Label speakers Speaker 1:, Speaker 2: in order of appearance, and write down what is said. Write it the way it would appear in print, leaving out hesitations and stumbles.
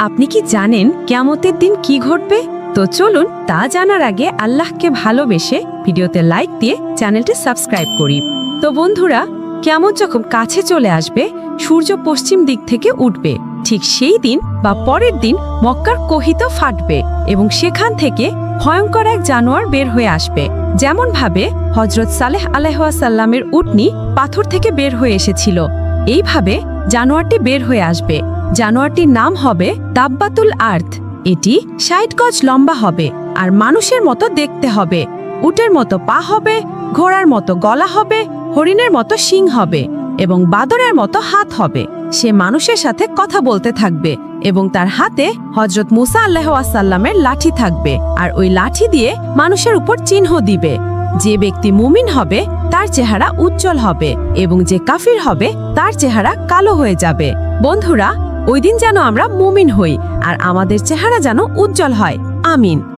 Speaker 1: আপনি কি জানেন কিয়ামতের দিন কি ঘটবে? তো চলুন তা জানার আগে আল্লাহকে ভালোবেসে ভিডিওতে লাইক দিয়ে চ্যানেলটি সাবস্ক্রাইব করি। তো বন্ধুরা, কিয়ামত যখন কাছে চলে আসবে, সূর্য পশ্চিম দিক থেকে উঠবে। ঠিক সেই দিন বা পরের দিন মক্কার কোহিত ফাটবে এবং সেখান থেকে ভয়ঙ্কর এক জানোয়ার বের হয়ে আসবে। যেমন ভাবে হযরত সালেহ আলাইহিসসালামের উটনি পাথর থেকে বের হয়ে এসেছিল, এইভাবে জানোয়ারটি বের হয়ে আসবে। জানোয়ারটির নাম হবে দাব্বাতুল আর্থ। এটি ৬০ গজ লম্বা হবে আর মানুষের মতো দেখতে হবে। উটের মতো পা হবে, ঘোড়ার মতো গলা হবে, হরিণের মতো শিং হবে এবং বাদরের মতো হাত হবে। সে মানুষের সাথে কথা বলতে থাকবে এবং তার হাতে হযরত মুসা আলাইহিসসালামের লাঠি থাকবে, আর ওই লাঠি দিয়ে মানুষের উপর চিহ্ন দিবে। যে ব্যক্তি মুমিন হবে তার চেহারা উজ্জ্বল হবে এবং যে কাফির হবে তার চেহারা কালো হয়ে যাবে। বন্ধুরা, ওই দিন যেন আমরা মুমিন হই আর আমাদের চেহারা যেন উজ্জ্বল হয়। আমিন।